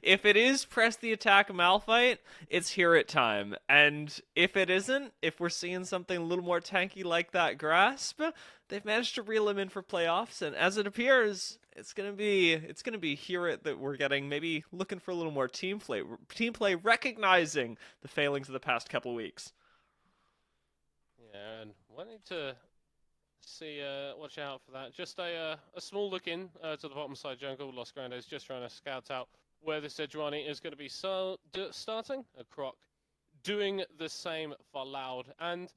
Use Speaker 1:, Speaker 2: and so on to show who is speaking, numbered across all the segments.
Speaker 1: If it is press the attack Malphite, it's here at time. And if it isn't, if we're seeing something a little more tanky like that grasp, they've managed to reel him in for playoffs. And as it appears, it's gonna be here it that we're getting, maybe looking for a little more team play, recognizing the failings of the past couple weeks.
Speaker 2: Yeah, and wanting to see, watch out for that. Just a small look in to the bottom side jungle. Los Grandes just trying to scout out where the Sejuani is going to be starting. A Croc doing the same for Loud. And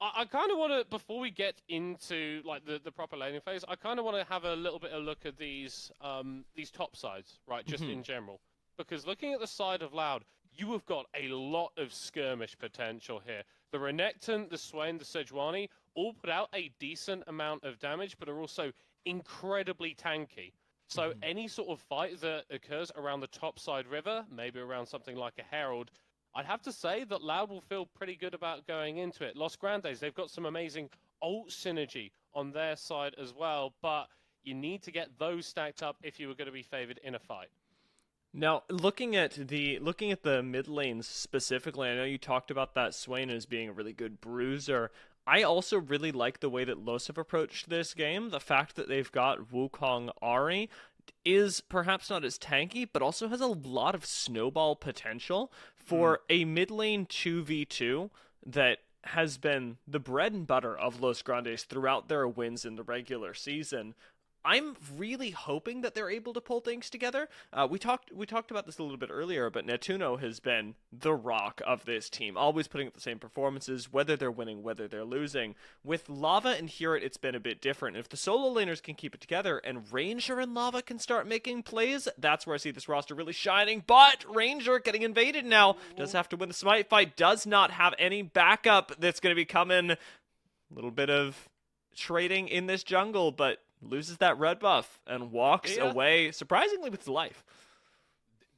Speaker 2: I kind of want to, before we get into like the proper laning phase, I kind of want to have a little bit of look at these top sides, right, just
Speaker 1: Mhm.
Speaker 2: in general. Because looking at the side of Loud, you have got a lot of skirmish potential here. The Renekton, the Swain, the Sejuani all put out a decent amount of damage, but are also incredibly tanky. So
Speaker 1: Mhm.
Speaker 2: any sort of fight that occurs around the topside river, maybe around something like a Herald, I'd have to say that Loud will feel pretty good about going into it. Los Grandes, they've got some amazing ult synergy on their side as well, but you need to get those stacked up if you were going to be favored in a fight.
Speaker 1: Now, looking at the mid lanes specifically, I know you talked about that Swain as being a really good bruiser. I also really like the way that Los have approached this game. The fact that they've got Wukong Ari is perhaps not as tanky, but also has a lot of snowball potential
Speaker 2: Mm.
Speaker 1: for a mid lane 2v2 that has been the bread and butter of Los Grandes throughout their wins in the regular season. I'm really hoping that they're able to pull things together. We talked about this a little bit earlier, but Netuno has been the rock of this team, always putting up the same performances, whether they're winning, whether they're losing. With Lava and Herit, it's been a bit different. If the solo laners can keep it together and Ranger and Lava can start making plays, that's where I see this roster really shining. But Ranger getting invaded now, does have to win the Smite fight, does not have any backup that's going to be coming. A little bit of trading in this jungle, but loses that red buff and walks
Speaker 2: Yeah.
Speaker 1: away surprisingly with his life.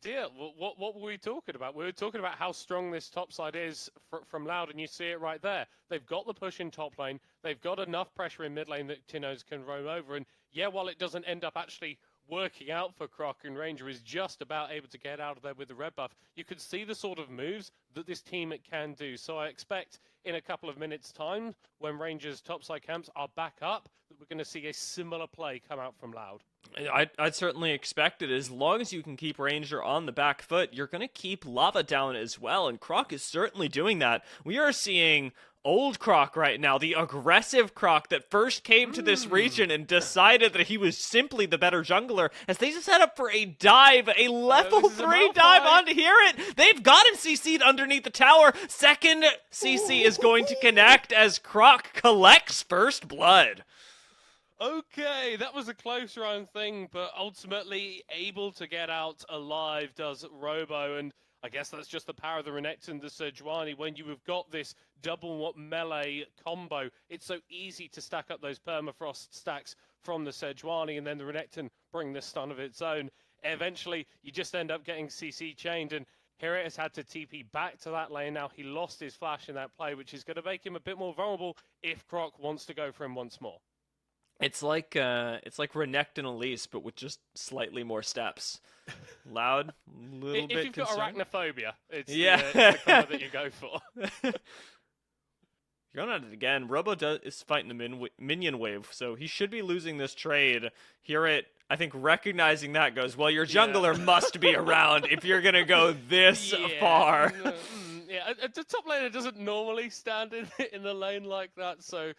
Speaker 2: Dear, what were we talking about? We were talking about how strong this top side is from Loud, and you see it right there. They've got the push in top lane. They've got enough pressure in mid lane that Tinos can roam over. And yeah, while it doesn't end up actually working out for Croc, and Ranger is just about able to get out of there with the red buff, you can see the sort of moves that this team can do. So I expect in a couple of minutes' time, when Ranger's topside camps are back up, that we're going to see a similar play come out from Loud.
Speaker 1: I'd certainly expect it. As long as you can keep Ranger on the back foot, you're going to keep Lava down as well, and Croc is certainly doing that. We are seeing old Croc right now, the aggressive Croc that first came to this
Speaker 2: Hmm.
Speaker 1: region and decided that he was simply the better jungler, as they set up for a dive, a
Speaker 2: This
Speaker 1: level
Speaker 2: is a
Speaker 1: 3 dive
Speaker 2: Malphite.
Speaker 1: onto Herit. They've got him CC'd underneath the tower. Second CC is going to connect as Croc collects first blood.
Speaker 2: Okay, that was a close run thing, but ultimately able to get out alive does Robo, and I guess that's just the power of the Renekton, the Sejuani. When you have got this double melee combo, it's so easy to stack up those permafrost stacks from the Sejuani, and then the Renekton bring the stun of its own. Eventually, you just end up getting CC chained, and here it has had to TP back to that lane. Now he lost his flash in that play, which is going to make him a bit more vulnerable if Croc wants to go for him once more.
Speaker 1: It's like Renekton Elise, but with just slightly more steps. Loud, little
Speaker 2: If
Speaker 1: bit
Speaker 2: you've got
Speaker 1: concerned.
Speaker 2: arachnophobia, it's the
Speaker 1: Yeah.
Speaker 2: combo that you go for.
Speaker 1: You're going at it again. Is fighting the minion wave, so he should be losing this trade. Here it, I think, recognizing that goes, well, your
Speaker 2: Yeah.
Speaker 1: jungler must be around if you're gonna go this
Speaker 2: Yeah.
Speaker 1: far.
Speaker 2: Yeah. The top laner doesn't normally stand in the lane like that, so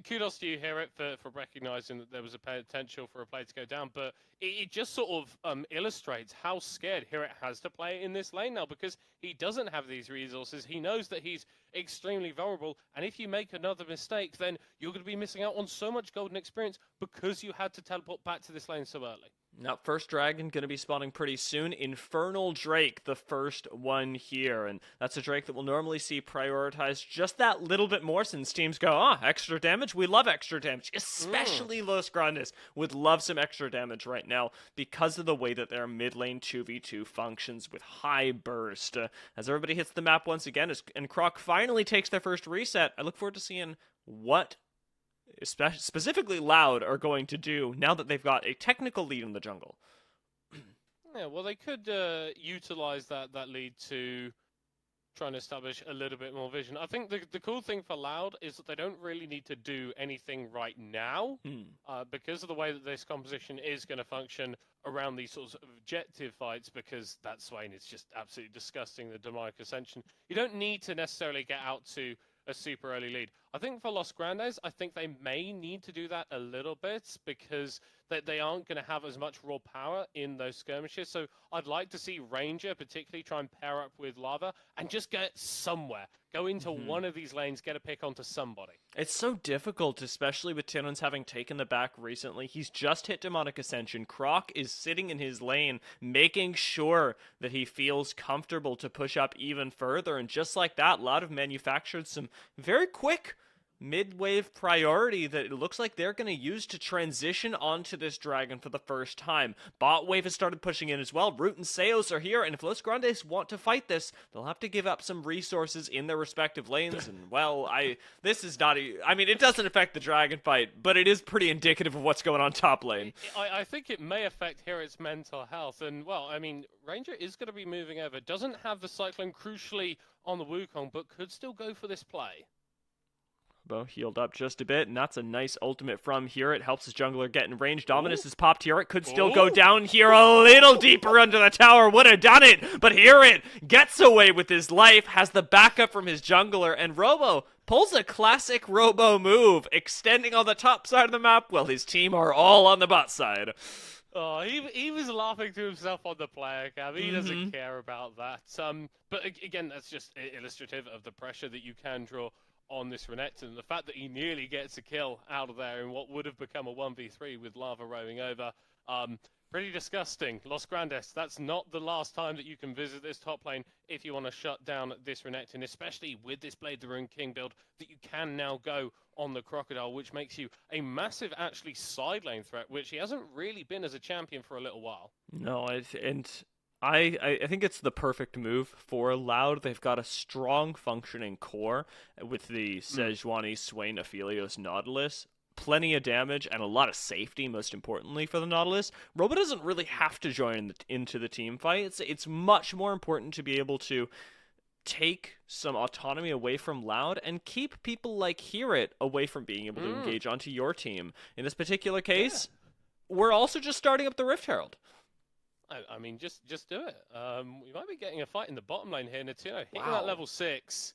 Speaker 2: kudos to you, Herrick, for recognizing that there was a potential for a play to go down. But it just sort of illustrates how scared Herrick has to play in this lane now because he doesn't have these resources. He knows that he's extremely vulnerable, and if you make another mistake, then you're going to be missing out on so much golden experience because you had to teleport back to this lane so early.
Speaker 1: Now, first dragon going to be spawning pretty soon. Infernal Drake, the first one here. And that's a Drake that we'll normally see prioritized just that little bit more since teams go, extra damage? We love extra damage.
Speaker 2: Mm.
Speaker 1: Especially Los Grandes would love some extra damage right now because of the way that their mid lane 2v2 functions with high burst. As everybody hits the map once again, and Croc finally takes their first reset, I look forward to seeing what specifically Loud are going to do now that they've got a technical lead in the jungle.
Speaker 2: Yeah, well, they could utilize that lead to trying to establish a little bit more vision. I think the cool thing for Loud is that they don't really need to do anything right now
Speaker 1: Hmm.
Speaker 2: because of the way that this composition is going to function around these sorts of objective fights, because that Swain is just absolutely disgusting, the demonic ascension. You don't need to necessarily get out to a super early lead. I think for Los Grandes, I think they may need to do that a little bit because they aren't going to have as much raw power in those skirmishes. So I'd like to see Ranger particularly try and pair up with Lava and just get somewhere. Go into
Speaker 1: Hmm.
Speaker 2: one of these lanes, get a pick onto somebody.
Speaker 1: It's so difficult, especially with Tinons having taken the back recently. He's just hit Demonic Ascension. Croc is sitting in his lane, making sure that he feels comfortable to push up even further. And just like that, Loud have manufactured some very quick mid-wave priority that it looks like they're going to use to transition onto this dragon for the first time. Bot wave has started pushing in as well. Root and Seos are here, and if Los Grandes want to fight this, they'll have to give up some resources in their respective lanes. And well, this is not I mean, it doesn't affect the dragon fight, but it is pretty indicative of what's going on top lane.
Speaker 2: I think it may affect here its mental health. And, well, I mean, Ranger is going to be moving over. Doesn't have the Cyclone crucially on the Wukong, but could still go for this play.
Speaker 1: Bo healed up just a bit, and that's a nice ultimate from here. It helps his jungler get in range. Dominus is popped here. It could still go down here a little deeper under the tower. Would have done it, but here it gets away with his life, has the backup from his jungler, and Robo pulls a classic Robo move, extending on the top side of the map while his team are all on the bot side.
Speaker 2: Oh, he was laughing to himself on the player cam. He doesn't care about that. But again, that's just illustrative of the pressure that you can draw on this Renekton. The fact that he nearly gets a kill out of there in what would have become a 1v3 with Lava roaming over. Pretty disgusting. Los Grandes, that's not the last time that you can visit this top lane if you want to shut down this Renekton, especially with this Blade the Rune King build that you can now go on the Crocodile, which makes you a massive, actually, side lane threat, which he hasn't really been as a champion for a little while.
Speaker 1: No, I think it's the perfect move for Loud. They've got a strong functioning core with the Sejuani, Swain, Aphelios, Nautilus. Plenty of damage and a lot of safety, most importantly, for the Nautilus. Robo doesn't really have to join into the team fight. It's much more important to be able to take some autonomy away from Loud and keep people like Herit away from being able to engage onto your team. In this particular case, we're also just starting up the Rift Herald.
Speaker 2: I mean, just do it. We might be getting a fight in the bottom lane here. Nettuno hitting that level 6.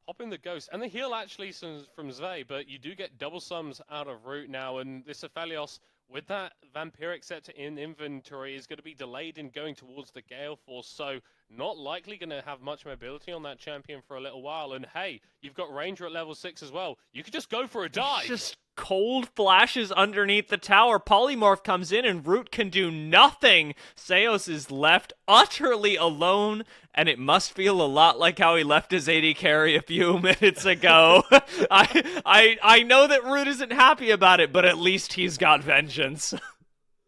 Speaker 2: Popping the Ghost. And the heal actually from Zve, but you do get double sums out of Root now. And this Aphelios, with that Vampiric Scepter in inventory, is going to be delayed in going towards the Gale Force. So not likely going to have much mobility on that champion for a little while. And hey, you've got Ranger at level 6 as well. You could just go for a dive.
Speaker 1: Just cold flashes underneath the tower. Polymorph comes in and Root can do nothing. Seos is left utterly alone, and it must feel a lot like how he left his AD carry a few minutes ago. I know that Root isn't happy about it, but at least he's got vengeance.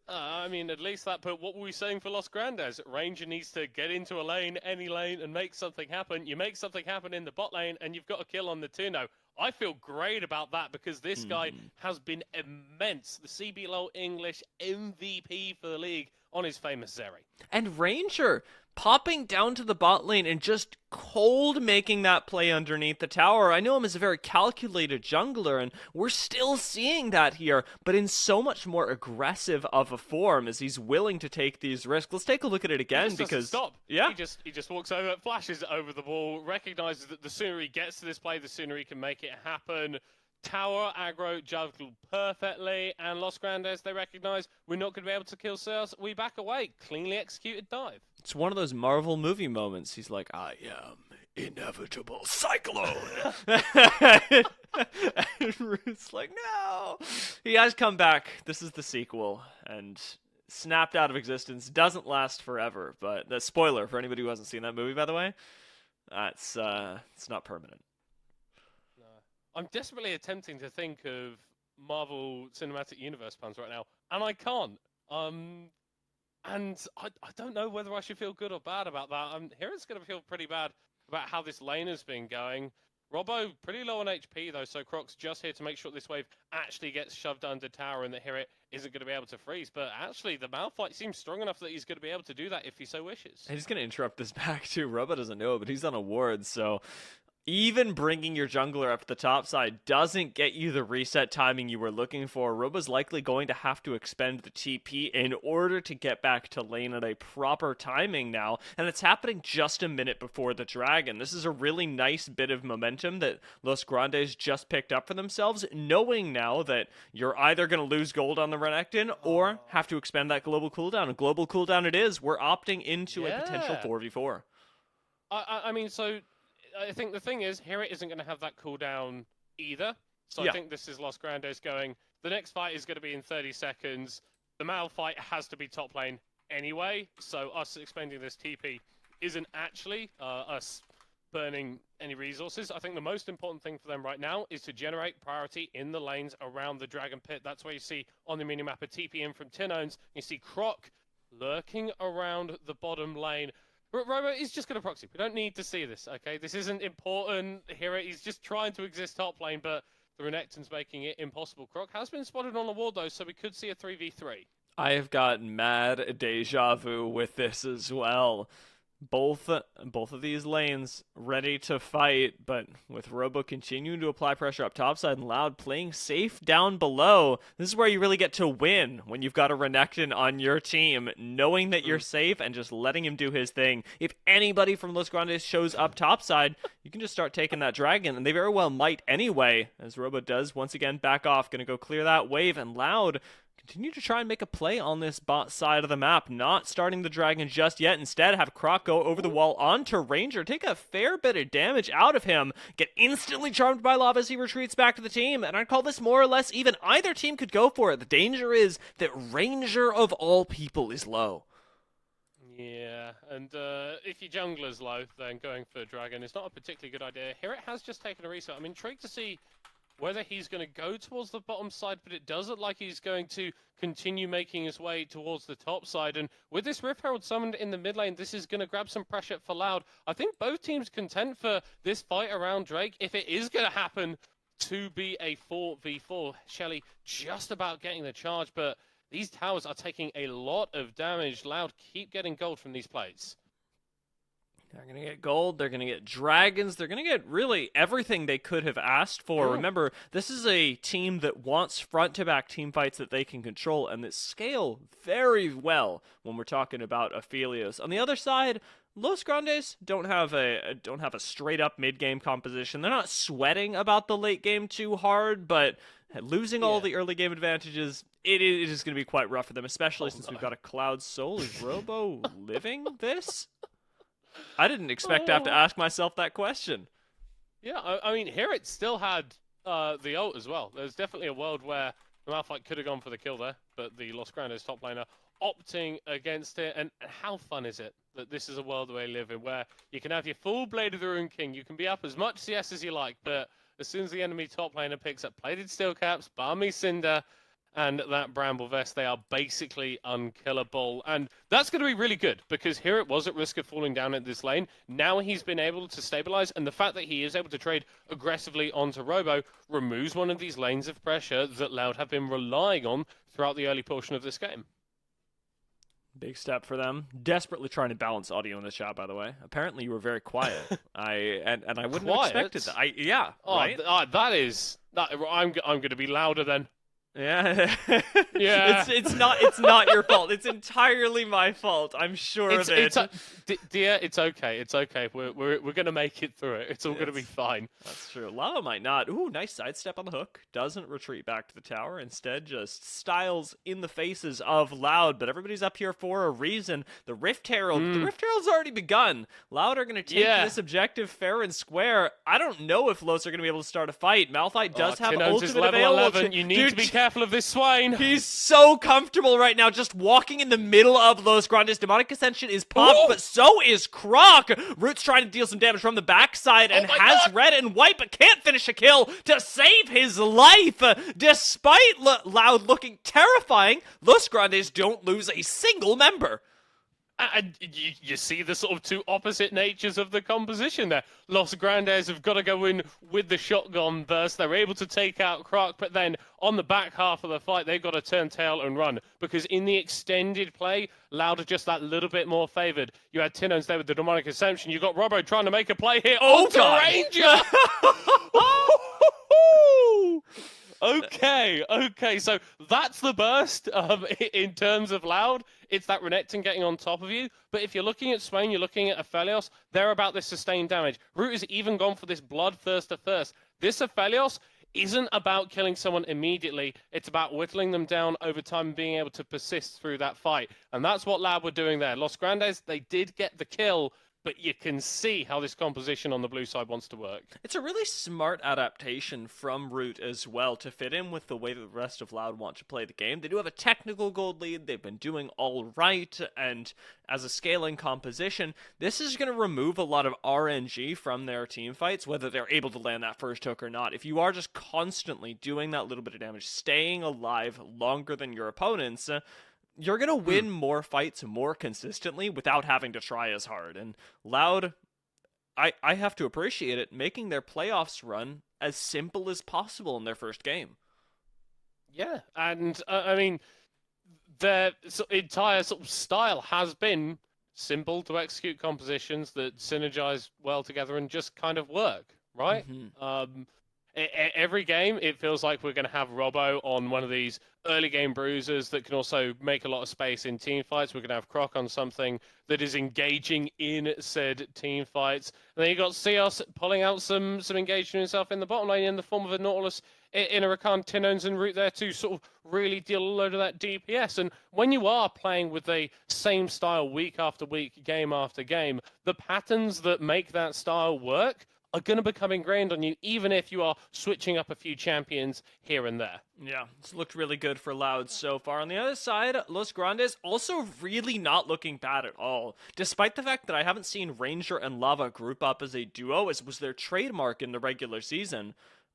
Speaker 2: I mean, at least that put, what were we saying for Los Grandes? Ranger needs to get into a lane, any lane, and make something happen. You make something happen in the bot lane, and you've got a kill on the Tuno. I feel great about that because this guy has been immense. The CBLOL English MVP for the league on his famous Zeri.
Speaker 1: And Ranger popping down to the bot lane and just cold making that play underneath the tower. I know him as a very calculated jungler, and we're still seeing that here, but in so much more aggressive of a form as he's willing to take these risks. Let's take a look at it again because
Speaker 2: stop.
Speaker 1: Yeah,
Speaker 2: he just walks over, flashes over the wall, recognizes that the sooner he gets to this play, the sooner he can make it happen. Tower aggro juggled perfectly, and Los Grandes, they recognize we're not going to be able to kill Seos. We back away. Cleanly executed dive.
Speaker 1: It's one of those Marvel movie moments. He's like, I am inevitable Cyclone. And Root's like, no. He has come back. This is the sequel. And snapped out of existence. Doesn't last forever. But the spoiler for anybody who hasn't seen that movie, by the way, it's not permanent.
Speaker 2: I'm desperately attempting to think of Marvel Cinematic Universe plans right now, and I can't. And I don't know whether I should feel good or bad about that. Here it's going to feel pretty bad about how this lane has been going. Robbo pretty low on HP though, so Croc's just here to make sure this wave actually gets shoved under tower and that Hirit isn't going to be able to freeze. But actually, the Malphite seems strong enough that he's going to be able to do that if he so wishes.
Speaker 1: And he's going to interrupt this back too. Robbo doesn't know, but he's on a ward, so even bringing your jungler up to the top side doesn't get you the reset timing you were looking for. Robo's likely going to have to expend the TP in order to get back to lane at a proper timing now, and it's happening just a minute before the dragon. This is a really nice bit of momentum that Los Grandes just picked up for themselves, knowing now that you're either going to lose gold on the Renekton or have to expend that global cooldown. A global cooldown it is. We're opting into a potential 4v4.
Speaker 2: I mean, so I think the thing is, Hirit isn't going to have that cooldown either. So
Speaker 1: Yeah.
Speaker 2: I think this is Los Grandes going, the next fight is going to be in 30 seconds. The Mal fight has to be top lane anyway. So us expending this TP isn't actually us burning any resources. I think the most important thing for them right now is to generate priority in the lanes around the Dragon Pit. That's where you see on the minimap a TP in from Tinones. You see Croc lurking around the bottom lane. Robo is just going to proxy. We don't need to see this, okay? This isn't important here. He's just trying to exist top lane, but the Renekton's making it impossible. Croc has been spotted on the wall, though, so we could see a 3v3.
Speaker 1: I have got mad deja vu with this as well. Both of these lanes ready to fight, but with Robo continuing to apply pressure up topside and Loud playing safe down below, this is where you really get to win when you've got a Renekton on your team, knowing that you're safe and just letting him do his thing. If anybody from Los Grandes shows up topside, you can just start taking that dragon, and they very well might anyway, as Robo does once again back off, gonna go clear that wave, and Loud continue to try and make a play on this bot side of the map, not starting the dragon just yet. Instead, have Croc go over the wall onto Ranger, take a fair bit of damage out of him, get instantly charmed by lava as he retreats back to the team, and I'd call this more or less even. Either team could go for it. The danger is that Ranger of all people is low.
Speaker 2: Yeah, and if your jungler's low, then going for a dragon is not a particularly good idea. Here it has just taken a reset. I'm intrigued to see whether he's going to go towards the bottom side, but it does look like he's going to continue making his way towards the top side. And with this Rift Herald summoned in the mid lane, this is going to grab some pressure for Loud. I think both teams content for this fight around Drake, if it is going to happen, to be a 4v4. Shelly just about getting the charge, but these towers are taking a lot of damage. Loud keep getting gold from these plays.
Speaker 1: They're going to get gold, they're going to get dragons, they're going to get really everything they could have asked for. Remember, this is a team that wants front-to-back team fights that they can control and that scale very well when we're talking about Aphelios. On the other side, Los Grandes don't have a straight-up mid-game composition. They're not sweating about the late game too hard, but losing all the early game advantages, it is going to be quite rough for them, especially since we've got a Cloud Soul. Is Robo living this? I didn't expect to have to ask myself that question.
Speaker 2: Yeah, I mean, here it still had the ult as well. There's definitely a world where the Malphite could have gone for the kill there, but the Los Grandes top laner opting against it. And how fun is it that this is a world we live in, where you can have your full Blade of the Rune King, you can be up as much CS as you like, but as soon as the enemy top laner picks up Plated Steel Caps, Balmy Cinder, and that Bramble Vest, they are basically unkillable. And that's going to be really good, because here it was at risk of falling down at this lane. Now he's been able to stabilize, and the fact that he is able to trade aggressively onto Robo removes one of these lanes of pressure that Loud have been relying on throughout the early portion of this game.
Speaker 1: Big step for them. Desperately trying to balance audio in the chat, by the way. Apparently you were very quiet. I wouldn't have expected that. Right?
Speaker 2: That is... I'm going to be louder then.
Speaker 1: Yeah.
Speaker 2: Yeah.
Speaker 1: It's not your fault. It's entirely my fault. I'm sure of it.
Speaker 2: Dear, it's okay. It's okay. We're gonna make it through it. It's all gonna be fine.
Speaker 1: That's true. Lava might not. Ooh, nice sidestep on the hook. Doesn't retreat back to the tower. Instead, just styles in the faces of Loud. But everybody's up here for a reason. The Rift Herald. The Rift Herald's already begun. Loud are gonna take this objective fair and square. I don't know if Los are gonna be able to start a fight. Malphite does have ultimate
Speaker 2: level
Speaker 1: available.
Speaker 2: 11. You need to be careful of this Swain.
Speaker 1: He's so comfortable right now, just walking in the middle of Los Grandes. Demonic Ascension is popped, but so is Croc. Root's trying to deal some damage from the backside and has red and white, but can't finish a kill to save his life. Despite Loud looking terrifying, Los Grandes don't lose a single member.
Speaker 2: And you see the sort of two opposite natures of the composition there. Los Grandes have got to go in with the shotgun burst. They're able to take out Croc, but then on the back half of the fight, they've got to turn tail and run. Because in the extended play, Loud are just that little bit more favored. You had Tinons there with the Demonic Assumption. You got Robbo trying to make a play here.
Speaker 1: Oh,
Speaker 2: onto
Speaker 1: God.
Speaker 2: Ranger! Okay, so that's the burst in terms of Loud. It's that Renekton getting on top of you. But if you're looking at Swain, you're looking at Aphelios, they're about this sustained damage. Root has even gone for this Bloodthirster first. This Aphelios isn't about killing someone immediately. It's about whittling them down over time and being able to persist through that fight. And that's what Loud were doing there. Los Grandes, they did get the kill, but you can see how this composition on the blue side wants to work.
Speaker 1: It's a really smart adaptation from Root as well to fit in with the way that the rest of Loud want to play the game. They do have a technical gold lead, they've been doing all right, and as a scaling composition, this is going to remove a lot of RNG from their team fights, whether they're able to land that first hook or not. If you are just constantly doing that little bit of damage, staying alive longer than your opponents, you're going to win more fights more consistently without having to try as hard. And Loud, I have to appreciate it, making their playoffs run as simple as possible in their first game.
Speaker 2: Yeah, and I mean, their entire sort of style has been simple to execute compositions that synergize well together and just kind of work, right? Every game, it feels like we're going to have Robbo on one of these early game bruisers that can also make a lot of space in team fights. We're going to have Croc on something that is engaging in said team fights. And then you got Seos pulling out some engagement himself in the bottom lane in the form of a Nautilus in a Rakan, Tinons and Root there to sort of really deal a load of that DPS. And when you are playing with the same style week after week, game after game, the patterns that make that style work are going to become ingrained on you, even if you are switching up a few champions here and there.
Speaker 1: Yeah, it's looked really good for Loud so far. On the other side, Los Grandes also really not looking bad at all. Despite the fact that I haven't seen Ranger and Lava group up as a duo, as was their trademark in the regular season,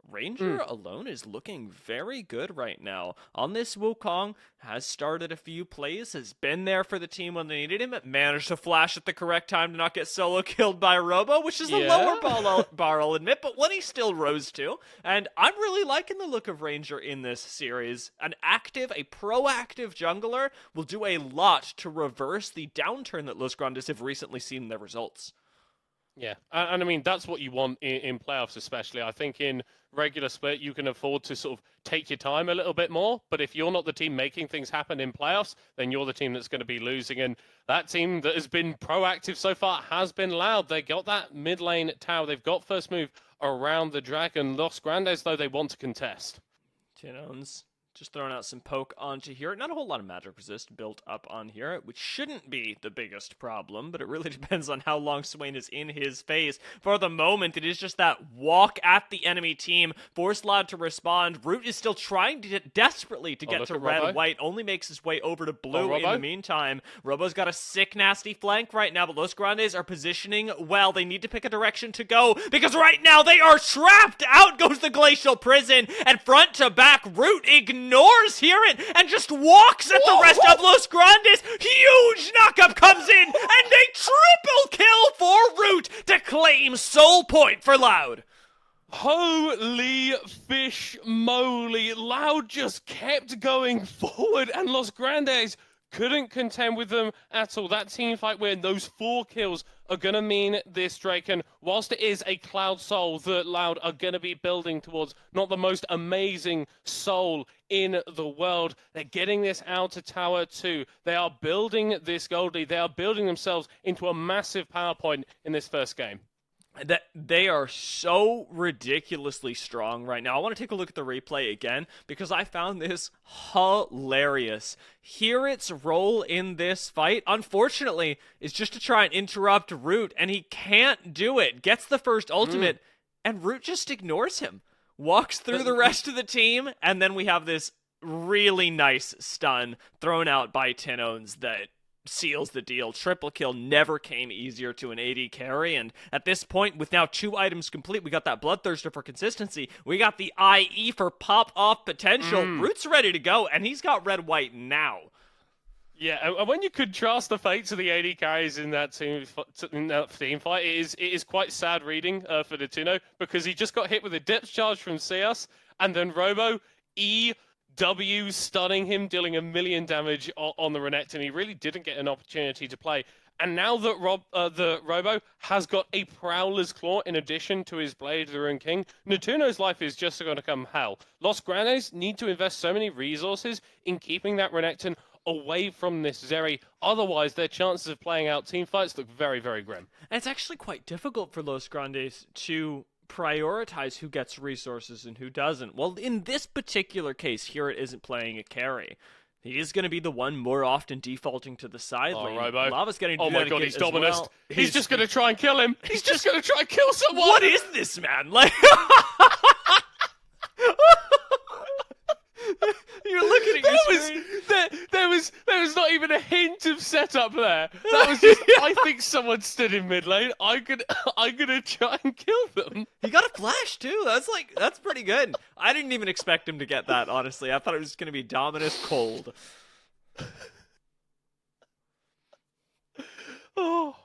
Speaker 1: Ranger alone is looking very good right now. On this Wukong, has started a few plays, has been there for the team when they needed him, managed to flash at the correct time to not get solo killed by Robo, which is a lower bar, I'll admit, but one he still rose to. And I'm really liking the look of Ranger in this series. A proactive jungler will do a lot to reverse the downturn that Los Grandes have recently seen in their results.
Speaker 2: Yeah, and I mean, that's what you want in playoffs especially. I think in regular split, you can afford to sort of take your time a little bit more, but if you're not the team making things happen in playoffs, then you're the team that's going to be losing, and that team that has been proactive so far has been Loud. They got that mid lane tower, they've got first move around the dragon. Los Grandes, though, they want to contest.
Speaker 1: Tinons just throwing out some poke onto here. Not a whole lot of magic resist built up on here, which shouldn't be the biggest problem, but it really depends on how long Swain is in his phase. For the moment, it is just that walk at the enemy team, force Loud to respond. Root is still trying desperately to get to red. White only makes his way over to blue in the meantime. Robo's got a sick, nasty flank right now, but Los Grandes are positioning well. They need to pick a direction to go, because right now they are trapped! Out goes the Glacial Prison, and front to back, Root ignores Heron and just walks at the rest of Los Grandes. Huge knockup comes in, and a triple kill for Root to claim soul point for Loud.
Speaker 2: Holy fish moly. Loud just kept going forward, and Los Grandes couldn't contend with them at all. That team fight win, those 4 kills are going to mean this, Drake. And whilst it is a Cloud Soul that Loud are going to be building towards, not the most amazing soul in the world, they're getting this outer tower too. They are building this gold lead. They are building themselves into a massive power point in this first game.
Speaker 1: That they are so ridiculously strong right now. I want to take a look at the replay again because I found this hilarious. Herit's role in this fight, unfortunately, is just to try and interrupt Root, and he can't do it. Gets the first ultimate, and Root just ignores him. Walks through the rest of the team, and then we have this really nice stun thrown out by Tinons that seals the deal. Triple kill never came easier to an AD carry, and at this point, with now 2 items complete, we got that Bloodthirster for consistency, we got the IE for pop-off potential. Root's ready to go, and he's got red-white now.
Speaker 2: Yeah, and when you contrast the fates of the AD carries in that team fight, it is quite sad reading for Netuno, because he just got hit with a depth charge from CS, and then Robo EW stunning him, dealing 1,000,000 damage on the Renekton. He really didn't get an opportunity to play. And now that the Robo has got a Prowler's Claw in addition to his Blade of the Rune King, Netuno's life is just going to come hell. Los Grandes need to invest so many resources in keeping that Renekton away from this Zeri. Otherwise, their chances of playing out team fights look very, very grim.
Speaker 1: And it's actually quite difficult for Los Grandes to prioritize who gets resources and who doesn't. Well, in this particular case, here it isn't playing a carry. He is going to be the one more often defaulting to the side lane.
Speaker 2: Robo.
Speaker 1: Lava's getting to
Speaker 2: Oh
Speaker 1: do
Speaker 2: my
Speaker 1: that
Speaker 2: god,
Speaker 1: again
Speaker 2: he's
Speaker 1: as
Speaker 2: dominant.
Speaker 1: well.
Speaker 2: He's just going to try and kill him. He's just going to try and kill someone.
Speaker 1: What is this, man? Like, you're looking at your screen.
Speaker 2: There was not even a hint of setup there. That was just, I think someone stood in mid lane. I'm gonna try and kill them.
Speaker 1: He got a flash too. That's pretty good. I didn't even expect him to get that, honestly. I thought it was gonna be Dominus cold.
Speaker 2: Oh,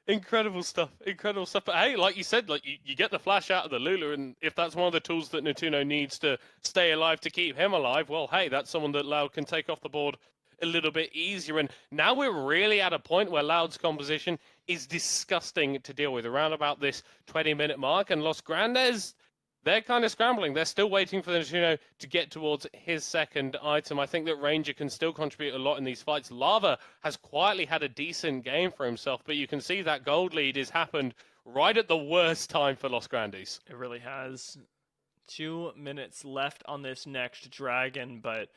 Speaker 2: incredible stuff. Incredible stuff. But hey, like you said, like you get the flash out of the Lulu, and if that's one of the tools that Netuno needs to stay alive to keep him alive, well, hey, that's someone that Loud can take off the board a little bit easier. And now we're really at a point where Loud's composition is disgusting to deal with around about this 20-minute mark, and Los Grandes, they're kind of scrambling. They're still waiting for the Netuno to get towards his second item. I think that Ranger can still contribute a lot in these fights. Lava has quietly had a decent game for himself, but you can see that gold lead has happened right at the worst time for Los Grandes.
Speaker 1: It really has. 2 minutes left on this next dragon, but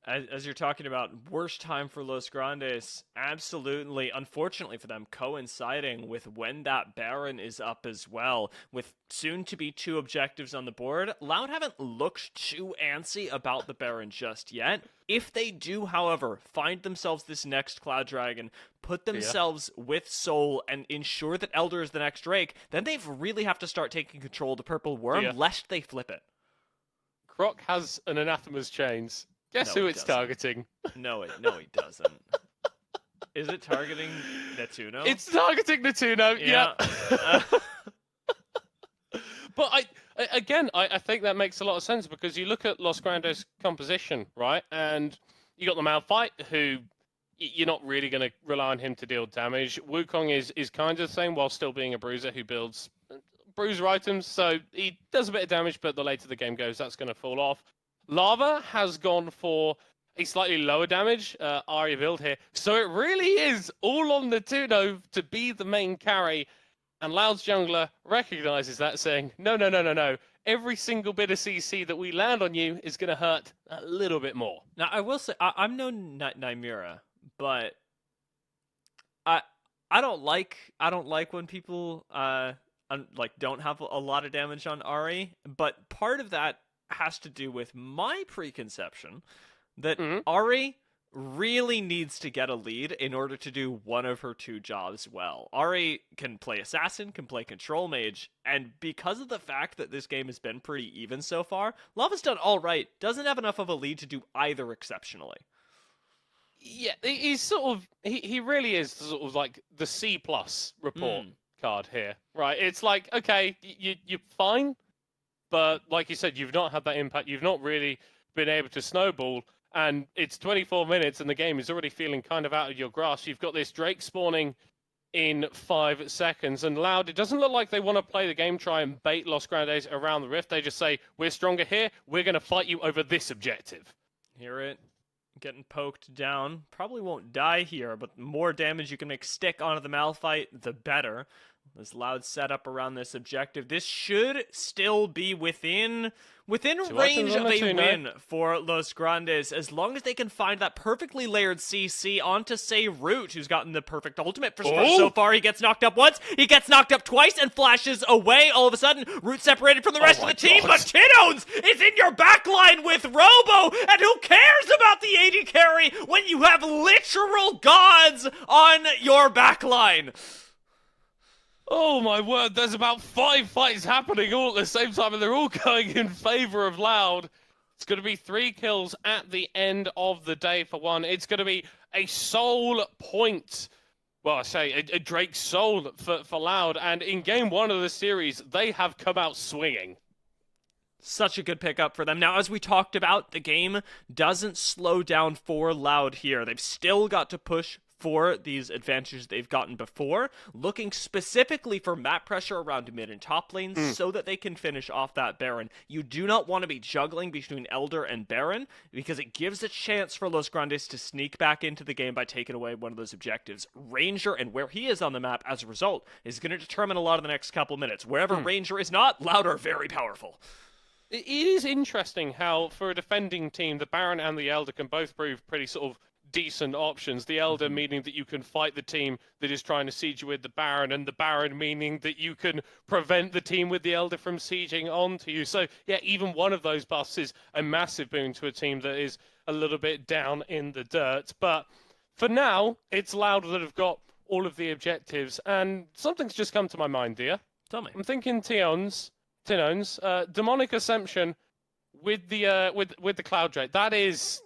Speaker 1: as you're talking about, worst time for Los Grandes, absolutely, unfortunately for them, coinciding with when that Baron is up as well, with soon-to-be 2 objectives on the board. Loud haven't looked too antsy about the Baron just yet. If they do, however, find themselves this next Cloud Dragon, put themselves with Soul, and ensure that Elder is the next Drake, then they really have to start taking control of the Purple Worm, lest they flip it.
Speaker 2: Croc has an Anathema's Chains. Guess who it's targeting?
Speaker 1: No, he doesn't. Is it targeting Netuno?
Speaker 2: It's targeting Netuno, yeah. But I think that makes a lot of sense, because you look at Los Grandes' composition, right? And you got the Malphite, who you're not really going to rely on him to deal damage. Wukong is kind of the same, while still being a bruiser who builds bruiser items. So he does a bit of damage, but the later the game goes, that's going to fall off. Lava has gone for a slightly lower damage Arya build here. So it really is all on Netuno to be the main carry. And Loud's jungler recognizes that, saying, no. Every single bit of CC that we land on you is going to hurt a little bit more.
Speaker 1: Now, I will say, I'm no Nymera, but I don't like when people don't have a lot of damage on Ari. But part of that has to do with my preconception that Ari really needs to get a lead in order to do one of her 2 jobs well. Ari can play Assassin, can play Control Mage, and because of the fact that this game has been pretty even so far, Lava's done all right, doesn't have enough of a lead to do either exceptionally.
Speaker 2: Yeah, he's sort of, he really is sort of like the C+ report card here, right? It's like, okay, you're fine, but like you said, you've not had that impact. You've not really been able to snowball. And it's 24 minutes and the game is already feeling kind of out of your grasp. You've got this Drake spawning in 5 seconds. And Loud, it doesn't look like they want to play the game, try and bait Los Grandes around the rift. They just say, we're stronger here. We're going to fight you over this objective.
Speaker 1: Hear it. Getting poked down. Probably won't die here, but the more damage you can make stick onto the Malphite, the better. This Loud setup around this objective. This should still be within range of a win for Los Grandes, as long as they can find that perfectly layered CC onto, say, Root, who's gotten the perfect ultimate for so far. He gets knocked up once, he gets knocked up twice, and flashes away. All of a sudden, Root separated from the rest of the team, but Tiddones is in your backline with Robo, and who cares about the AD carry when you have literal gods on your backline?
Speaker 2: Oh my word, there's about 5 fights happening all at the same time, and they're all going in favor of Loud. It's going to be 3 kills at the end of the day for one. It's going to be a soul point. Well, I say a Drake's soul for Loud, and in game 1 of the series, they have come out swinging.
Speaker 1: Such a good pickup for them. Now, as we talked about, the game doesn't slow down for Loud here. They've still got to push for these advantages they've gotten before, looking specifically for map pressure around mid and top lanes so that they can finish off that Baron. You do not want to be juggling between Elder and Baron because it gives a chance for Los Grandes to sneak back into the game by taking away one of those objectives. Ranger and where he is on the map as a result is going to determine a lot of the next couple minutes. Wherever Ranger is not, Loud are very powerful.
Speaker 2: It is interesting how, for a defending team, the Baron and the Elder can both prove pretty sort of decent options. The Elder meaning that you can fight the team that is trying to siege you with the Baron, and the Baron meaning that you can prevent the team with the Elder from sieging onto you. So, yeah, even one of those buffs is a massive boon to a team that is a little bit down in the dirt. But for now, it's Loud that have got all of the objectives, and something's just come to my mind, dear.
Speaker 1: Tell me.
Speaker 2: I'm thinking Tinones, Demonic Assumption with the Cloud Drake. That is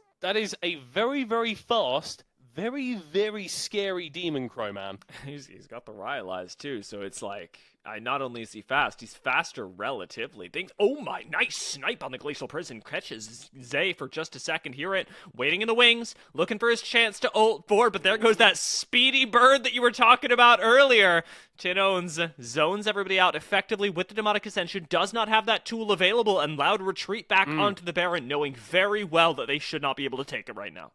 Speaker 2: a very, very fast, very, very scary Demon Crow, man.
Speaker 1: He's got the Riot Eyes too, so it's like, not only is he fast, he's faster relatively. Oh my, nice snipe on the Glacial Prison. Catches Zay for just a second. Hear it, waiting in the wings, looking for his chance to ult forward, but there goes that speedy bird that you were talking about earlier. Tinones zones everybody out effectively with the Demonic Ascension, does not have that tool available, and Loud retreat back onto the Baron, knowing very well that they should not be able to take it right now.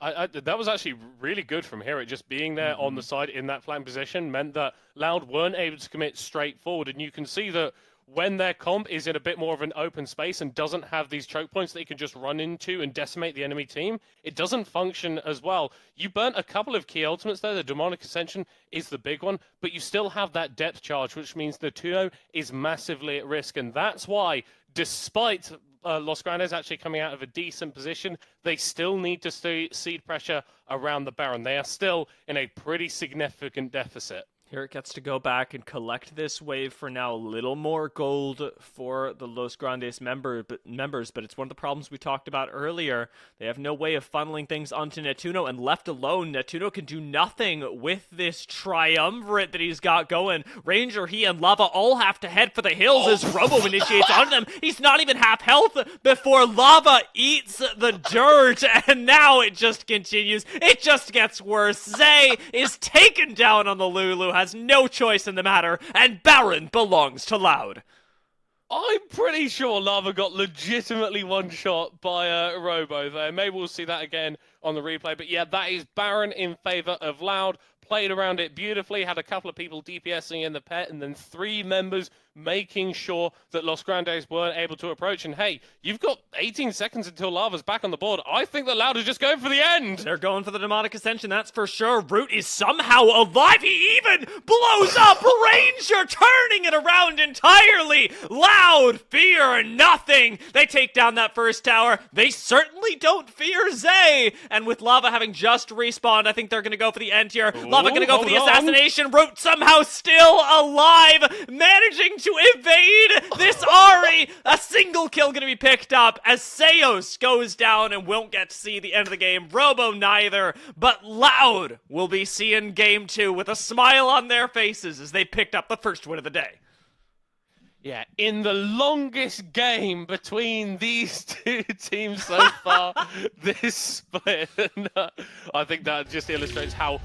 Speaker 2: That was actually really good from here. It just being there on the side in that flank position meant that Loud weren't able to commit straight forward. And you can see that when their comp is in a bit more of an open space and doesn't have these choke points that you can just run into and decimate the enemy team, it doesn't function as well. You burnt a couple of key ultimates there. The Demonic Ascension is the big one, but you still have that depth charge, which means the 2-0 is massively at risk. And that's why, despite Los Grandes actually coming out of a decent position, they still need to seed pressure around the Baron. They are still in a pretty significant deficit.
Speaker 1: Here it gets to go back and collect this wave for now. A little more gold for the Los Grandes members, but it's one of the problems we talked about earlier. They have no way of funneling things onto Netuno, and left alone, Netuno can do nothing with this triumvirate that he's got going. Ranger, he, and Lava all have to head for the hills as Robo initiates onto them. He's not even half health before Lava eats the dirt, and now it just continues. It just gets worse. Zay is taken down on the Lulu, has no choice in the matter, and Baron belongs to Loud.
Speaker 2: I'm pretty sure Lava got legitimately one-shot by Robo there. Maybe we'll see that again on the replay. But yeah, that is Baron in favor of Loud. Played around it beautifully, had a couple of people DPSing in the pet, and then 3 members making sure that Los Grandes weren't able to approach. And hey, you've got 18 seconds until Lava's back on the board. I think that Loud is just going for the end.
Speaker 1: They're going for the Demonic Ascension, that's for sure. Root is somehow alive. He even blows up Ranger, turning it around entirely. Loud fear nothing. They take down that first tower. They certainly don't fear Zay. And with Lava having just respawned, I think they're going to go for the end here. Lava going to go for the assassination. Root somehow still alive, managing to evade this Ahri. A single kill going to be picked up as Seos goes down and won't get to see the end of the game. Robo neither, but Loud will be seeing game 2 with a smile on their faces as they picked up the first win of the day.
Speaker 2: Yeah, in the longest game between these two teams so far, this split, I think that just illustrates how